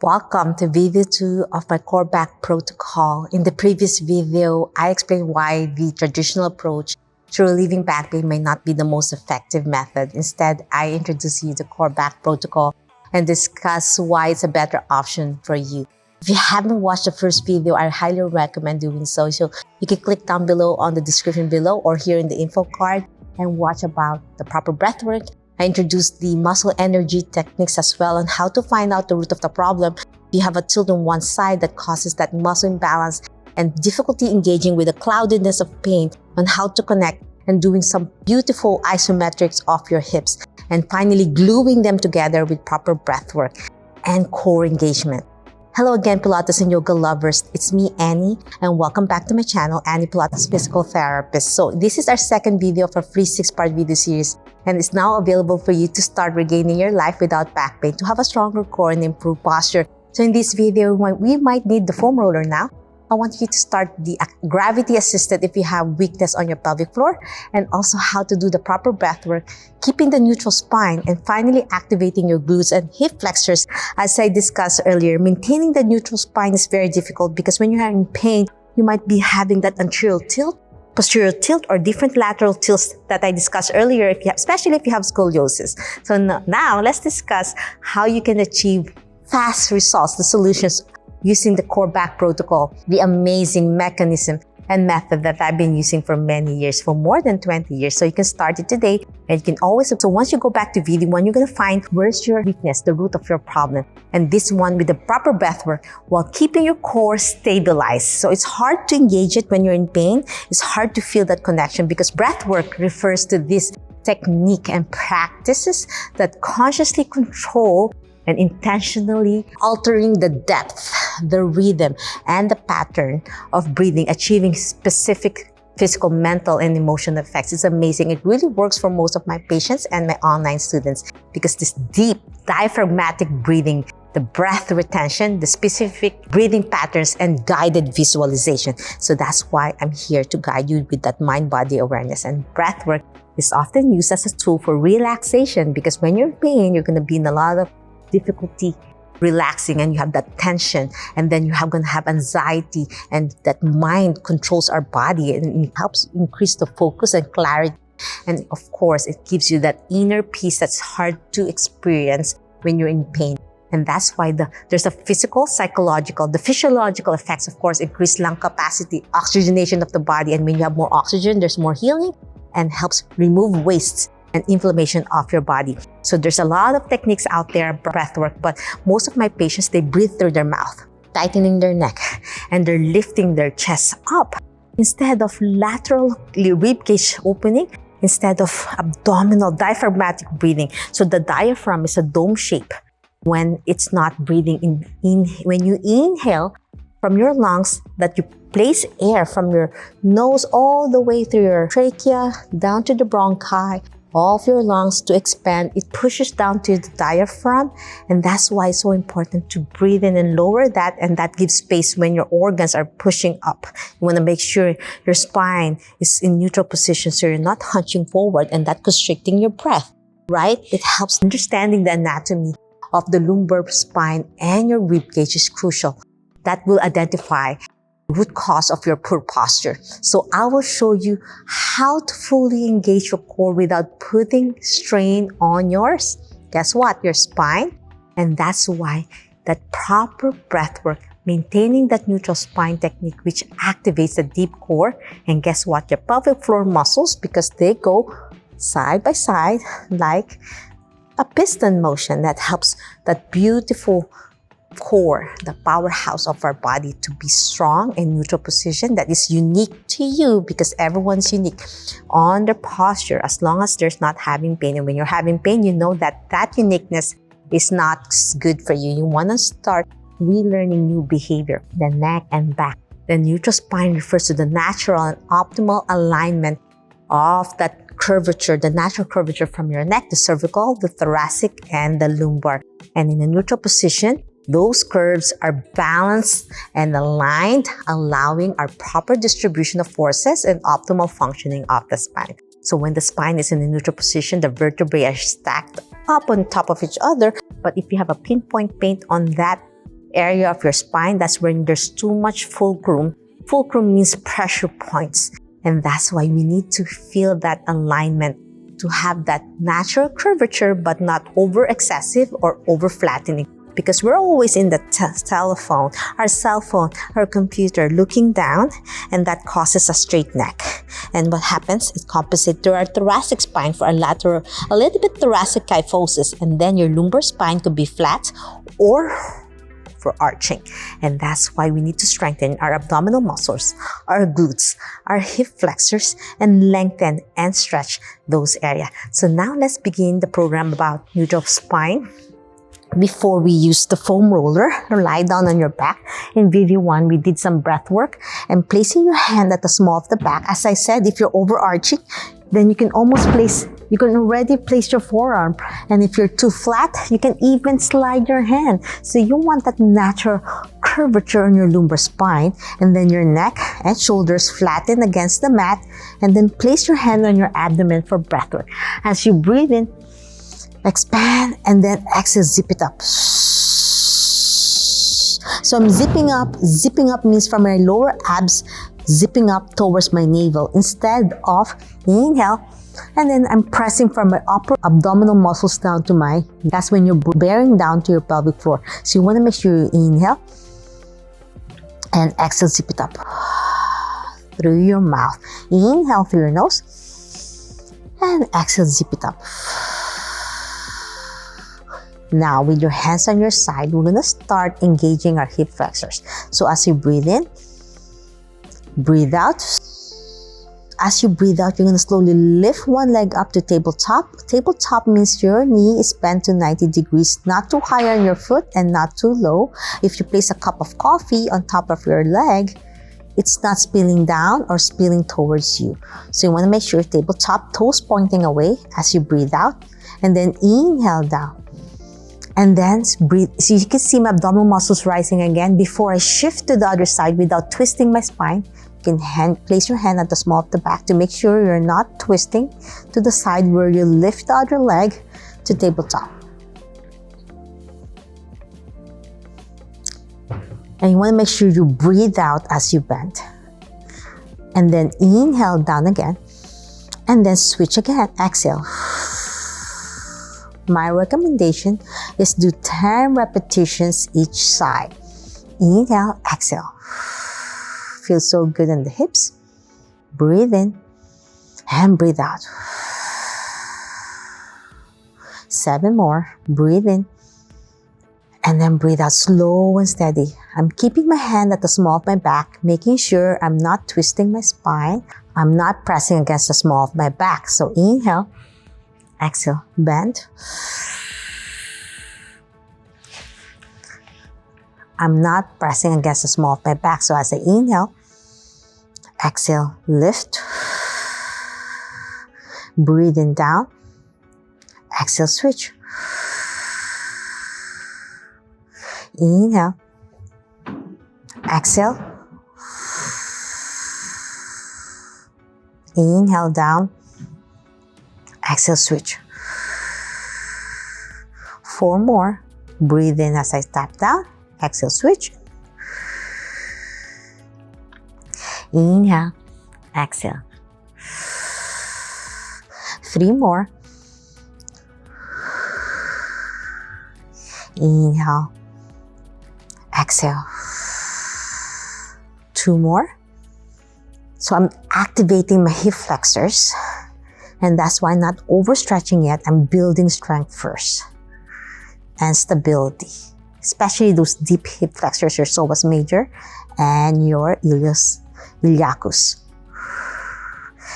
Welcome to video 2 of my core back protocol. In the previous video, I explained why the traditional approach to relieving back pain may not be the most effective method. Instead, I introduce you to core back protocol and discuss why it's a better option for you. If you haven't watched the first video, I highly recommend doing so. So you can click down below on the description below or here in the info card and watch about the proper breath work. I introduced the muscle energy techniques as well on how to find out the root of the problem. If you have a tilt on one side that causes that muscle imbalance and difficulty engaging with the cloudiness of pain, on how to connect and doing some beautiful isometrics of your hips, and finally gluing them together with proper breath work and core engagement. Hello again, Pilates and yoga lovers. It's me, Annie, and welcome back to my channel, Annie Pilates Physical Therapist. So this is our second video of our free 6-part video series, and it's now available for you to start regaining your life without back pain, to have a stronger core and improved posture. So in this video, we might need the foam roller now. I want you to start the gravity assisted if you have weakness on your pelvic floor, and also how to do the proper breath work, keeping the neutral spine, and finally activating your glutes and hip flexors. As I discussed earlier, maintaining the neutral spine is very difficult because when you're in pain, you might be having that anterior tilt, posterior tilt, or different lateral tilts that I discussed earlier, especially if you have scoliosis. So now let's discuss how you can achieve fast results, the solutions, using the core back protocol, the amazing mechanism and method that I've been using for many years, for more than 20 years. So you can start it today, and you can always, so once you go back to video 1, you're gonna find where's your weakness, the root of your problem. And this one with the proper breath work while keeping your core stabilized. So it's hard to engage it when you're in pain. It's hard to feel that connection because breath work refers to this technique and practices that consciously control and intentionally altering the depth, the rhythm, and the pattern of breathing, achieving specific physical, mental, and emotional effects. It's amazing. It really works for most of my patients and my online students because this deep diaphragmatic breathing, the breath retention, the specific breathing patterns, and guided visualization. So that's why I'm here to guide you with that mind-body awareness. And breath work is often used as a tool for relaxation because when you're in pain, you're going to be in a lot of difficulty relaxing, and you have that tension, and then you're going to have anxiety, and that mind controls our body, and it helps increase the focus and clarity. And of course, it gives you that inner peace that's hard to experience when you're in pain. And that's why there's a physical, psychological, the physiological effects, of course, increase lung capacity, oxygenation of the body, and when you have more oxygen, there's more healing and helps remove wastes and inflammation of your body. So there's a lot of techniques out there, breath work, but most of my patients, they breathe through their mouth, tightening their neck, and they're lifting their chest up instead of lateral rib cage opening, instead of abdominal diaphragmatic breathing. So the diaphragm is a dome shape when it's not breathing in. When you inhale from your lungs, that you place air from your nose all the way through your trachea, down to the bronchi, all of your lungs to expand. It pushes down to the diaphragm, and that's why it's so important to breathe in and lower that, and that gives space when your organs are pushing up. You want to make sure your spine is in neutral position so you're not hunching forward and that constricting your breath, right? It helps understanding the anatomy of the lumbar spine and your rib cage is crucial. That will identify root cause of your poor posture. So I will show you how to fully engage your core without putting strain on yours. Guess what? Your spine. And that's why that proper breath work, maintaining that neutral spine technique, which activates the deep core. And guess what? Your pelvic floor muscles, because they go side by side like a piston motion that helps that beautiful core, the powerhouse of our body, to be strong in neutral position that is unique to you because everyone's unique on their posture as long as there's not having pain. And when you're having pain, you know that that uniqueness is not good for you. You want to start relearning new behavior, the neck and back. The neutral spine refers to the natural and optimal alignment of that curvature, the natural curvature from your neck, the cervical, the thoracic, and the lumbar. And in a neutral position, those curves are balanced and aligned, allowing our proper distribution of forces and optimal functioning of the spine. So when the spine is in a neutral position, the vertebrae are stacked up on top of each other. But if you have a pinpoint pain on that area of your spine. That's when there's too much fulcrum. Fulcrum means pressure points. And that's why we need to feel that alignment to have that natural curvature, but not over excessive or over flattening. Because we're always in the telephone, our cell phone, our computer, looking down, and that causes a straight neck. And what happens? It compensates to our thoracic spine for a little bit thoracic kyphosis, and then your lumbar spine could be flat or for arching. And that's why we need to strengthen our abdominal muscles, our glutes, our hip flexors, and lengthen and stretch those areas. So now let's begin the program about neutral spine. Before we use the foam roller, lie down on your back. In VV1, we did some breath work and placing your hand at the small of the back. As I said, if you're overarching, then you can already place your forearm. And if you're too flat, you can even slide your hand. So you want that natural curvature on your lumbar spine, and then your neck and shoulders flatten against the mat, and then place your hand on your abdomen for breath work. As you breathe in, expand, and then exhale, zip it up. So I'm zipping up. Zipping up means from my lower abs, zipping up towards my navel instead of inhale. And then I'm pressing from my upper abdominal muscles down to that's when you're bearing down to your pelvic floor. So you want to make sure you inhale and exhale, zip it up through your mouth. Inhale through your nose and exhale, zip it up. Now, with your hands on your side, we're going to start engaging our hip flexors. So as you breathe in, breathe out. As you breathe out, you're going to slowly lift one leg up to tabletop. Tabletop means your knee is bent to 90 degrees, not too high on your foot and not too low. If you place a cup of coffee on top of your leg, it's not spilling down or spilling towards you. So you want to make sure tabletop, toes pointing away as you breathe out, and then inhale down. And then breathe. So you can see my abdominal muscles rising again. Before I shift to the other side without twisting my spine, you can place your hand at the small of the back to make sure you're not twisting to the side where you lift the other leg to tabletop. And you want to make sure you breathe out as you bend. And then inhale down again. And then switch again. Exhale. My recommendation is do 10 repetitions each side. Inhale, exhale. Feels so good in the hips. Breathe in and breathe out. 7 more. Breathe in and then breathe out slow and steady. I'm keeping my hand at the small of my back, making sure I'm not twisting my spine. I'm not pressing against the small of my back. So inhale. Exhale, bend. I'm not pressing against the small of my back. So as I inhale, exhale, lift. Breathe in down. Exhale, switch. Inhale. Exhale. Inhale down. Exhale, switch. 4 more. Breathe in as I tap down. Exhale, switch. Inhale. Exhale. 3 more. Inhale. Exhale. 2 more. So I'm activating my hip flexors. And that's why I'm not overstretching yet. I'm building strength first. And stability. Especially those deep hip flexors, your psoas major and your iliacus.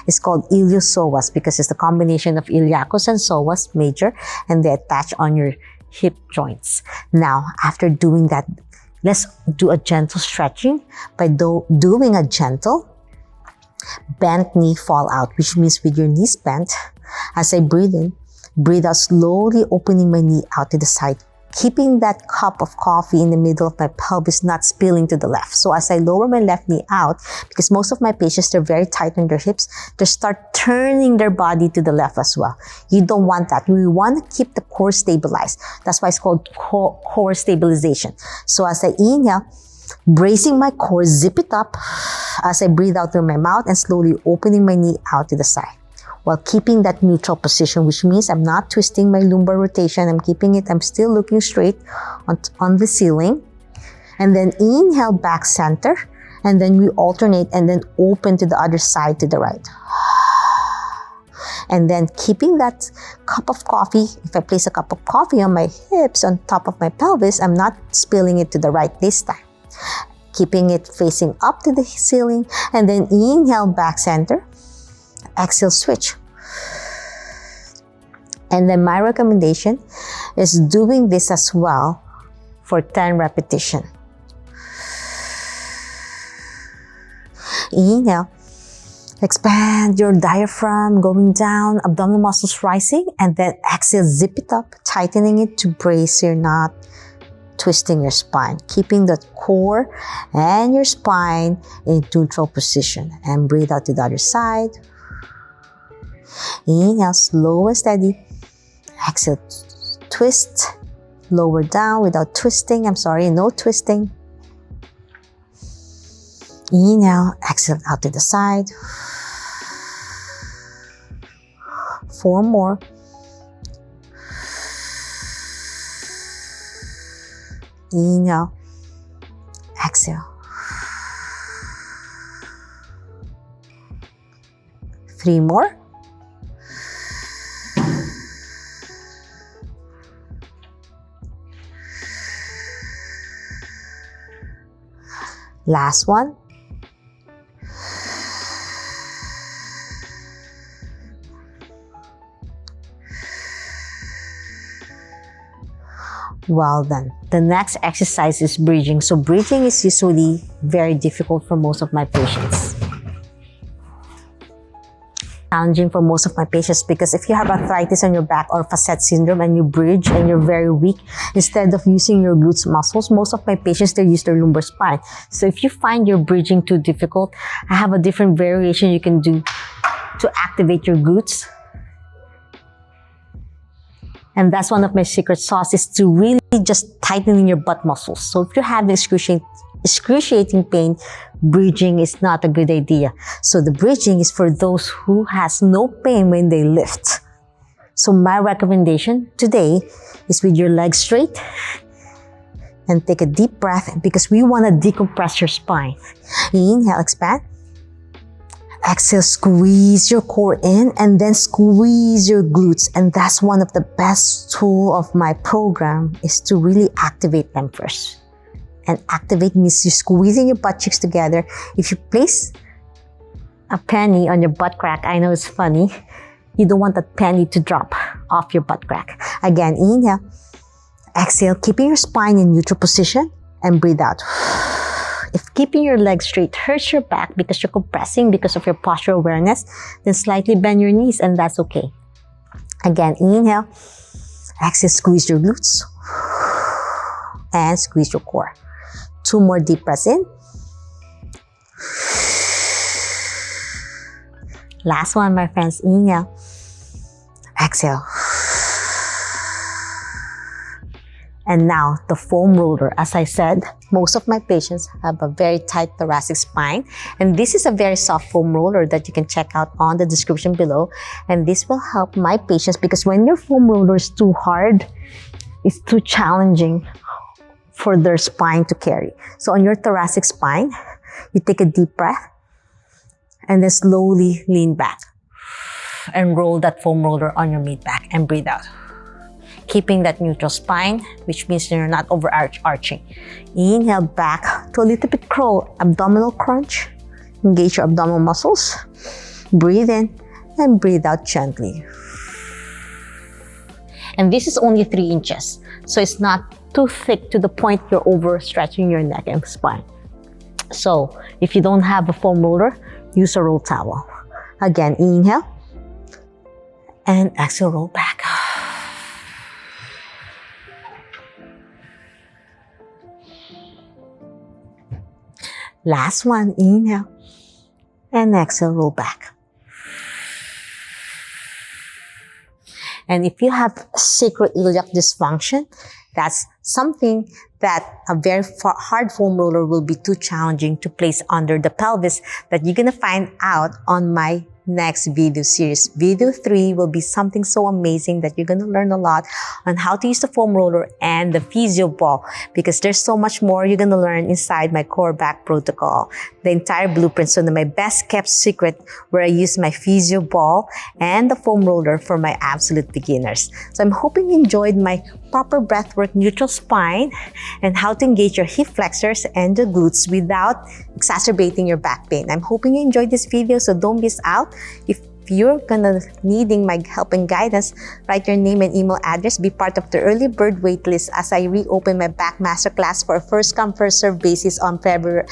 It's called iliopsoas because it's the combination of iliacus and psoas major, and they attach on your hip joints. Now, after doing that, let's do a gentle stretching by doing a gentle bent knee fall out, which means with your knees bent, as I breathe in, breathe out slowly, opening my knee out to the side, keeping that cup of coffee in the middle of my pelvis, not spilling to the left. So as I lower my left knee out, because most of my patients, they're very tight on their hips, they start turning their body to the left as well. You don't want that. We want to keep the core stabilized. That's why it's called core stabilization. So as I inhale, bracing my core, zip it up as I breathe out through my mouth and slowly opening my knee out to the side, while keeping that neutral position, which means I'm not twisting my lumbar rotation. I'm still looking straight on the ceiling. And then inhale, back center, and then we alternate and then open to the other side to the right. And then keeping that cup of coffee, if I place a cup of coffee on my hips on top of my pelvis, I'm not spilling it to the right this time. Keeping it facing up to the ceiling, and then inhale, back center. Exhale, switch. And then my recommendation is doing this as well for 10 repetitions. Inhale, expand your diaphragm, going down, abdominal muscles rising, and then exhale, zip it up, tightening it to brace. You're not twisting your spine, keeping the core and your spine in neutral position. And breathe out to the other side. Inhale, slow and steady. Exhale, twist, lower down without twisting. No twisting. Inhale, exhale out to the side. 4 more. Inhale, exhale. 3 more. Last one. Well done. The next exercise is bridging. So bridging is usually very difficult for most of my patients. Challenging for most of my patients, because if you have arthritis on your back or facet syndrome and you bridge and you're very weak, instead of using your glutes muscles, most of my patients, they use their lumbar spine. So if you find your bridging too difficult, I have a different variation you can do to activate your glutes. And that's one of my secret sauce, is to really just tighten your butt muscles. So if you're having excruciating pain, bridging is not a good idea. So the bridging is for those who has no pain when they lift. So my recommendation today is with your legs straight and take a deep breath, because we want to decompress your spine. Inhale, expand. Exhale, squeeze your core in and then squeeze your glutes. And that's one of the best tools of my program, is to really activate them first. And activate means you're squeezing your butt cheeks together. If you place a penny on your butt crack, I know it's funny, you don't want that penny to drop off your butt crack. Again, inhale, exhale, keeping your spine in neutral position, and breathe out. If keeping your legs straight hurts your back because you're compressing because of your postural awareness, then slightly bend your knees, and that's okay. Again, inhale, exhale, squeeze your glutes, and squeeze your core. 2 more deep breaths in. Last one, my friends. Inhale, exhale. And now the foam roller. As I said, most of my patients have a very tight thoracic spine, and this is a very soft foam roller that you can check out on the description below. And this will help my patients, because when your foam roller is too hard, it's too challenging for their spine to carry. So on your thoracic spine, you take a deep breath and then slowly lean back and roll that foam roller on your mid back and breathe out. Keeping that neutral spine, which means you're not arching. Inhale back to a little bit curl, abdominal crunch. Engage your abdominal muscles. Breathe in and breathe out gently. And this is only 3 inches, so it's not too thick to the point you're overstretching your neck and spine. So if you don't have a foam roller, use a roll towel. Again, inhale and exhale, roll back. Last one, inhale. And exhale, roll back. And if you have sacroiliac dysfunction, that's something that a very hard foam roller will be too challenging to place under the pelvis that you're going to find out on my next video series. Video 3 will be something so amazing that you're going to learn a lot on how to use the foam roller and the physio ball, because there's so much more you're going to learn inside my core back protocol, the entire blueprint. So my best kept secret, where I use my physio ball and the foam roller for my absolute beginners. So I'm hoping you enjoyed my proper breathwork, neutral spine, and how to engage your hip flexors and the glutes without exacerbating your back pain. I'm hoping you enjoyed this video, so don't miss out. If you're needing my help and guidance, write your name and email address, be part of the early bird waitlist as I reopen my back masterclass for a first come first serve basis on February,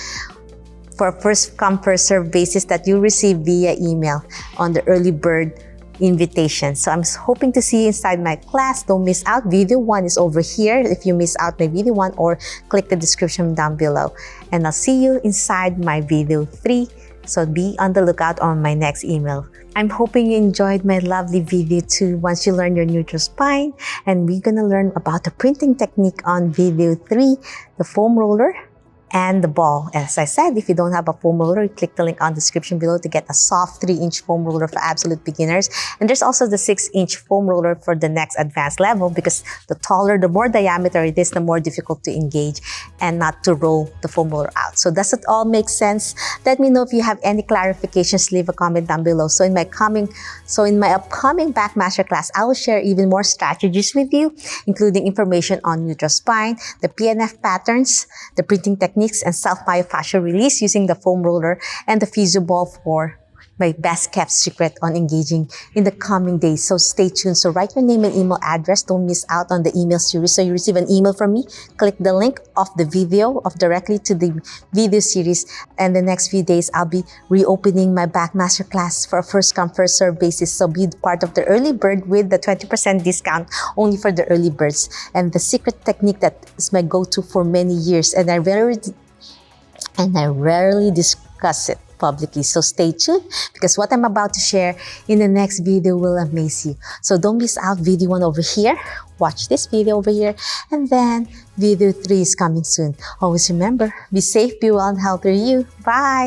for a first come first serve basis that you receive via email on the early bird invitation. So I'm hoping to see you inside my class. Don't miss out. Video 1 is over here if you miss out my video 1, or click the description down below. And I'll see you inside my video 3. So be on the lookout on my next email. I'm hoping you enjoyed my lovely video 2 once you learn your neutral spine. And we're gonna learn about the printing technique on video 3, the foam roller and the ball. As I said, if you don't have a foam roller, click the link on the description below to get a soft 3-inch foam roller for absolute beginners. And there's also the 6-inch foam roller for the next advanced level, because the taller, the more diameter it is, the more difficult to engage and not to roll the foam roller out. So does it all make sense? Let me know if you have any clarifications. Leave a comment down below. So in my upcoming back masterclass, I will share even more strategies with you, including information on neutral spine, the PNF patterns, the printing techniques, and self-myofascial release using the foam roller, and the physio ball for my best kept secret on engaging in the coming days. So stay tuned. So write your name and email address. Don't miss out on the email series. So you receive an email from me, click the link of the video directly to the video series. And the next few days, I'll be reopening my back masterclass for a first come first serve basis. So be part of the early bird with the 20% discount only for the early birds. And the secret technique that is my go-to for many years, and I rarely discuss it publicly. So stay tuned, because what I'm about to share in the next video will amaze you. So don't miss out. Video 1 over here. Watch this video over here. And then video 3 is coming soon. Always remember, be safe, be well, and healthy you. Bye!